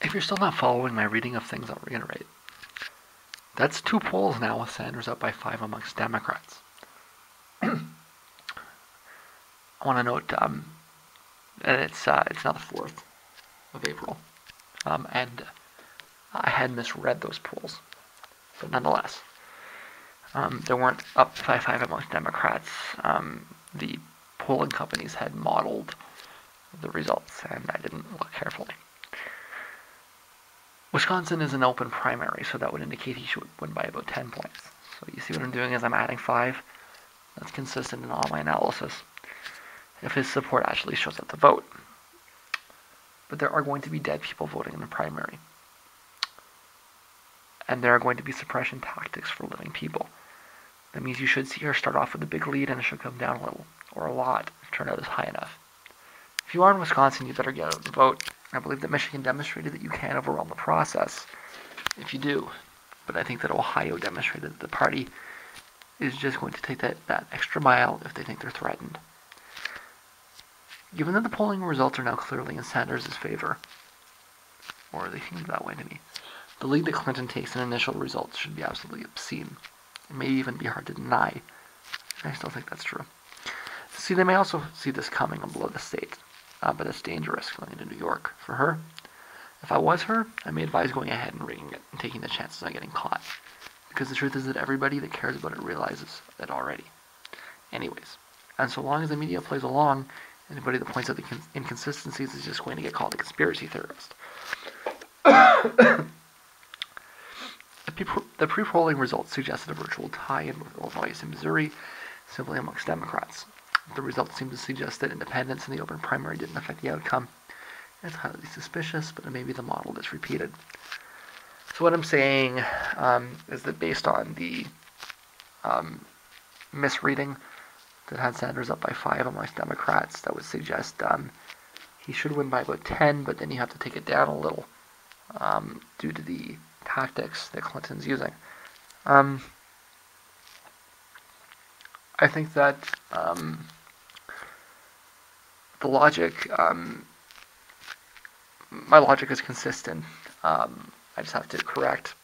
If you're still not following my reading of things, I'll reiterate. That's 2 polls now with Sanders up by 5 amongst Democrats. I want to note that it's now the 4th of April, and I had misread those polls, but nonetheless, they weren't up by 5 amongst Democrats. The polling companies had modeled the results, and I didn't look carefully. Wisconsin is an open primary, so that would indicate he should win by about 10 points. So you see what I'm doing is I'm adding 5. That's consistent in all my analysis. If his support actually shows up to vote. But there are going to be dead people voting in the primary. And there are going to be suppression tactics for living people. That means you should see her start off with a big lead and it should come down a little, or a lot, if turnout is high enough. If you are in Wisconsin, you better get out and vote. I believe that Michigan demonstrated that you can overwhelm the process if you do. But I think that Ohio demonstrated that the party is just going to take that extra mile if they think they're threatened. Given that the polling results are now clearly in Sanders' favor, or they seem that way to me, the lead that Clinton takes in initial results should be absolutely obscene. It may even be hard to deny. I still think that's true. See, they may also see this coming below the state, but it's dangerous going into New York. For her, if I was her, I may advise going ahead and rigging it and taking the chances on getting caught. Because the truth is that everybody that cares about it realizes it already. Anyways, and so long as the media plays along, anybody that points out the inconsistencies is just going to get called a conspiracy theorist. The pre-polling results suggested a virtual tie in both Illinois and Missouri, simply amongst Democrats. The results seem to suggest that independence in the open primary didn't affect the outcome. It's highly suspicious, but it may be the model that's repeated. So what I'm saying is that based on the misreading that had Sanders up by 5 amongst Democrats, that would suggest he should win by about 10, but then you have to take it down a little due to the tactics that Clinton's using. I think that the logic, my logic is consistent. I just have to correct.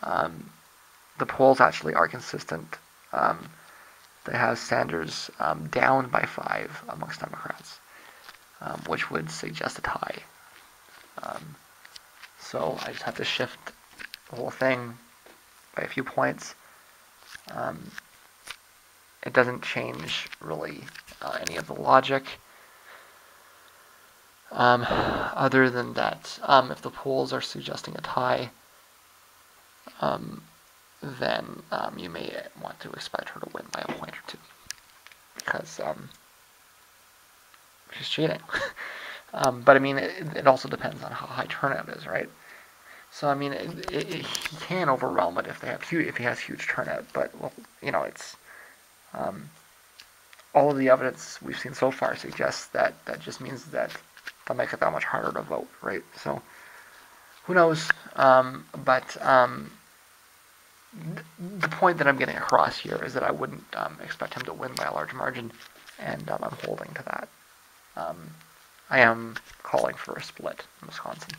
The polls actually are consistent. They have Sanders down by 5 amongst Democrats, which would suggest a tie. So I just have to shift the whole thing by a few points. It doesn't change really any of the logic. Other than that, if the polls are suggesting a tie, then you may want to expect her to win by a point or 2. Because she's cheating. But I mean, it also depends on how high turnout is, right? So I mean, he can overwhelm it if he has huge turnout. But well, you know, it's all of the evidence we've seen so far suggests that just means that they'll make it that much harder to vote, right? So who knows? But the point that I'm getting across here is that I wouldn't expect him to win by a large margin, and I'm holding to that. I am calling for a split in Wisconsin.